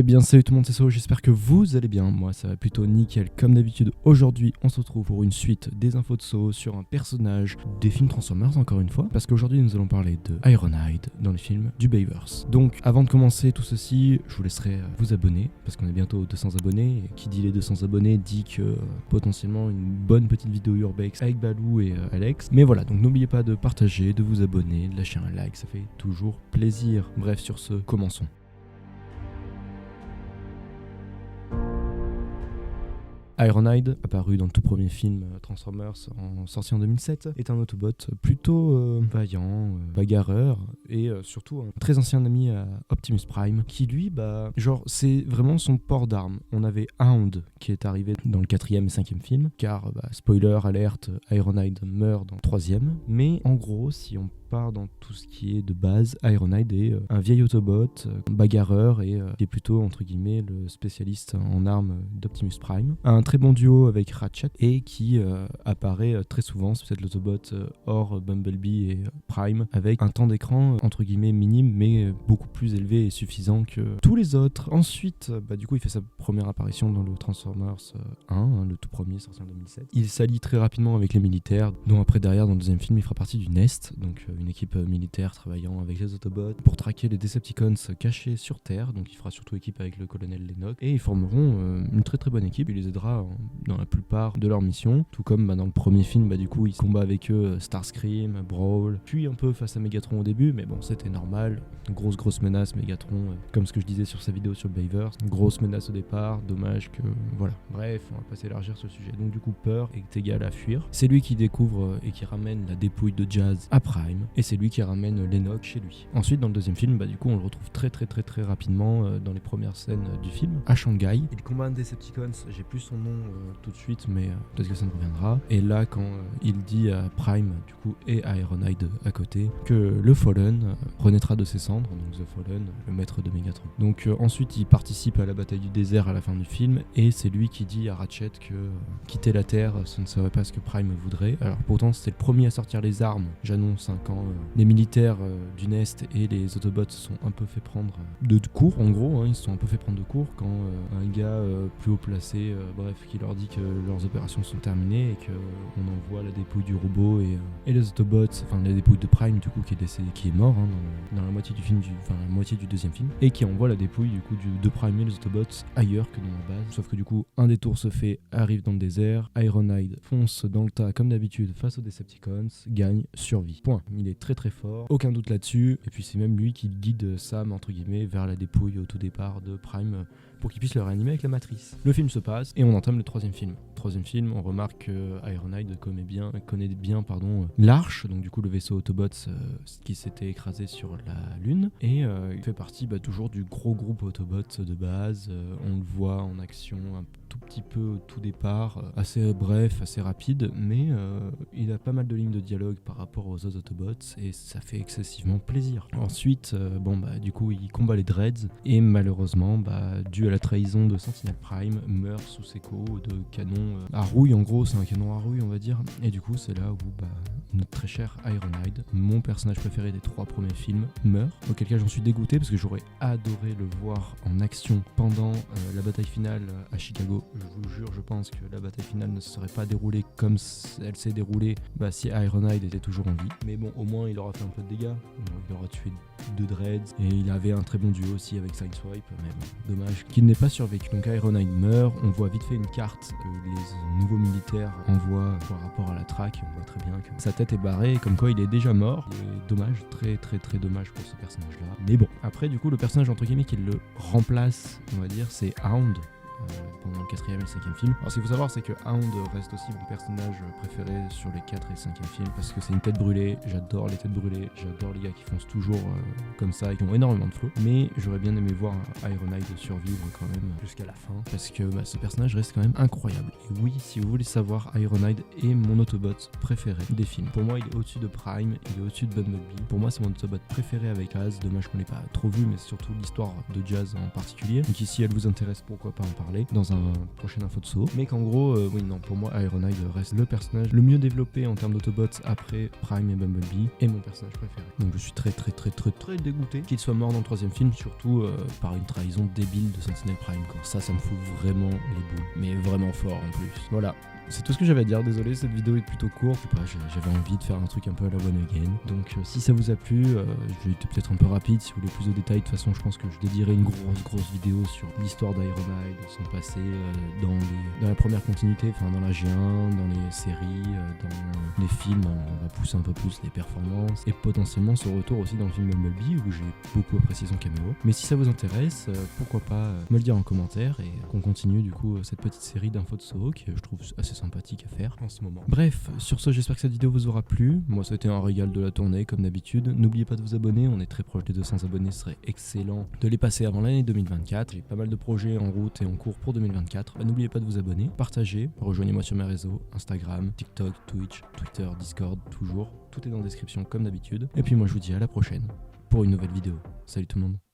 Eh bien salut tout le monde, c'est So, j'espère que vous allez bien, moi ça va plutôt nickel. Comme d'habitude, aujourd'hui on se retrouve pour une suite des infos de So sur un personnage des films Transformers encore une fois, parce qu'aujourd'hui nous allons parler de Ironhide dans les films du Bayverse. Donc avant de commencer tout ceci, je vous laisserai vous abonner, parce qu'on est bientôt aux 200 abonnés, et qui dit les 200 abonnés dit que potentiellement une bonne petite vidéo urbex avec Balou et Alex. Mais voilà, donc n'oubliez pas de partager, de vous abonner, de lâcher un like, ça fait toujours plaisir. Bref, sur ce, commençons. Ironhide, apparu dans le tout premier film Transformers sorti en 2007, est un Autobot plutôt vaillant, bagarreur et surtout un très ancien ami à Optimus Prime qui lui, c'est vraiment son port d'armes. On avait Hound qui est arrivé dans le 4e et 5e film, car spoiler alerte, Ironhide meurt dans le 3e, mais en gros si on part dans tout ce qui est de base, Ironhide est un vieil Autobot, bagarreur et qui est plutôt entre guillemets le spécialiste en armes d'Optimus Prime. Un très bon duo avec Ratchet et qui apparaît très souvent, c'est peut-être l'Autobot hors Bumblebee et Prime, avec un temps d'écran entre guillemets minime mais beaucoup plus élevé et suffisant que tous les autres. Ensuite, du coup il fait sa première apparition dans le Transformers 1, le tout premier sorti en 2007. Il s'allie très rapidement avec les militaires, dont après derrière dans le deuxième film il fera partie du Nest, donc une équipe militaire travaillant avec les Autobots pour traquer les Decepticons cachés sur Terre. Donc il fera surtout équipe avec le colonel Lennox et ils formeront une très très bonne équipe. Il les aidera dans la plupart de leurs missions, tout comme dans le premier film du coup il combat avec eux Starscream, Brawl, puis un peu face à Megatron au début, mais bon c'était normal. Grosse menace Megatron, comme ce que je disais sur sa vidéo sur Bayverse, grosse menace au départ, dommage que voilà. Bref, on va pas s'élargir sur le sujet. Donc du coup peur est égal à fuir. C'est lui qui découvre et qui ramène la dépouille de Jazz à Prime. Et c'est lui qui ramène Lennox chez lui. Ensuite, dans le deuxième film, du coup, on le retrouve très rapidement dans les premières scènes du film, à Shanghai. Il combat un Decepticons, j'ai plus son nom tout de suite, mais peut-être que ça me reviendra. Et là, quand il dit à Prime, du coup, et à Ironhide à côté, que le Fallen renaîtra de ses cendres, donc The Fallen, le maître de Megatron. Donc ensuite, il participe à la bataille du désert à la fin du film, et c'est lui qui dit à Ratchet que quitter la Terre, ce ne serait pas ce que Prime voudrait. Alors pourtant, c'était le premier à sortir les armes, j'annonce, quand les militaires du Nest et les Autobots se sont un peu fait prendre de court, en gros, ils se sont un peu fait prendre de court quand un gars plus haut placé, qui leur dit que leurs opérations sont terminées et qu'on envoie la dépouille du robot et les Autobots, enfin la dépouille de Prime du coup qui est décédé, qui est mort dans la moitié du film, la moitié du deuxième film, et qui envoie la dépouille du coup de Prime et les Autobots ailleurs que dans la base. Sauf que du coup un détour se fait, arrive dans le désert, Ironhide fonce dans le tas comme d'habitude face aux Decepticons, gagne, survit. Point. Il est très fort, aucun doute là-dessus, et puis c'est même lui qui guide Sam entre guillemets vers la dépouille au tout départ de Prime pour qu'il puisse le réanimer avec la matrice. Le film se passe et on entame le troisième film. Troisième film, on remarque que Ironhide connaît bien l'Arche, donc du coup le vaisseau Autobots qui s'était écrasé sur la Lune, et il fait partie toujours du gros groupe Autobots de base. On le voit en action un tout petit peu au tout départ, assez bref, assez rapide, mais il a pas mal de lignes de dialogue par rapport aux autres Autobots et ça fait excessivement plaisir. Ensuite, du coup il combat les Dreads et malheureusement, dû à la trahison de Sentinel Prime, meurt sous ses coups de canon à rouille. En gros c'est un canon à rouille on va dire, et du coup c'est là où notre très cher Ironhide, mon personnage préféré des 3 premiers films, meurt, auquel cas j'en suis dégoûté parce que j'aurais adoré le voir en action pendant la bataille finale à Chicago. Je vous jure, je pense que la bataille finale ne se serait pas déroulée comme elle s'est déroulée si Ironhide était toujours en vie. Mais bon, au moins il aura fait un peu de dégâts, il aura tué 2 Dreads et il avait un très bon duo aussi avec Sideswipe, mais bon, dommage qu'il n'ait pas survécu. Donc Ironhide meurt, on voit vite fait une carte que les nouveaux militaires envoient par rapport à la traque, on voit très bien que sa tête est barrée, comme quoi il est déjà mort. Et dommage, très dommage pour ce personnage là. Mais bon, après du coup le personnage entre guillemets qui le remplace, on va dire, c'est Hound pendant le 4e et le 5e film. Alors ce qu'il faut savoir, c'est que Hound reste aussi mon personnage préféré sur les 4 et 5e films parce que c'est une tête brûlée. J'adore les têtes brûlées, j'adore les gars qui foncent toujours comme ça et qui ont énormément de flow, mais j'aurais bien aimé voir Ironhide survivre quand même jusqu'à la fin parce que ce personnage reste quand même incroyable. Et oui, si vous voulez savoir, Ironhide est mon Autobot préféré des films. Pour moi il est au-dessus de Prime, il est au-dessus de Bumblebee. Pour moi c'est mon Autobot préféré avec Jazz. Dommage qu'on l'ait pas trop vu, mais c'est surtout l'histoire de Jazz en particulier. Donc ici elle vous intéresse, pourquoi pas en parler. parler dans un prochain info de saut. Mais qu'en gros, oui, non, pour moi, Ironhide reste le personnage le mieux développé en termes d'Autobots après Prime et Bumblebee, et mon personnage préféré. Donc je suis très dégoûté qu'il soit mort dans le 3e film, surtout par une trahison débile de Sentinel Prime, quoi. Ça me fout vraiment les boules, mais vraiment fort en plus. Voilà. C'est tout ce que j'avais à dire, désolé, cette vidéo est plutôt courte, j'avais envie de faire un truc un peu à la One Again. Donc si ça vous a plu, je vais être peut-être un peu rapide, si vous voulez plus de détails, de toute façon je pense que je dédierai une grosse vidéo sur l'histoire d'Ironhide, son passé, dans la première continuité, enfin dans la G1, dans les séries, dans les films, on va pousser un peu plus les performances, et potentiellement son retour aussi dans le film Bumblebee, où j'ai beaucoup apprécié son caméo. Mais si ça vous intéresse, pourquoi pas me le dire en commentaire, et qu'on continue du coup cette petite série d'infos de Soho, que je trouve assez sympathique à faire en ce moment. Bref, sur ce, j'espère que cette vidéo vous aura plu. Moi, ça a été un régal de la tournée, comme d'habitude. N'oubliez pas de vous abonner, on est très proche des 200 abonnés, ce serait excellent de les passer avant l'année 2024. J'ai pas mal de projets en route et en cours pour 2024. N'oubliez pas de vous abonner, partagez, rejoignez-moi sur mes réseaux, Instagram, TikTok, Twitch, Twitter, Discord, toujours. Tout est dans la description comme d'habitude. Et puis moi, je vous dis à la prochaine pour une nouvelle vidéo. Salut tout le monde.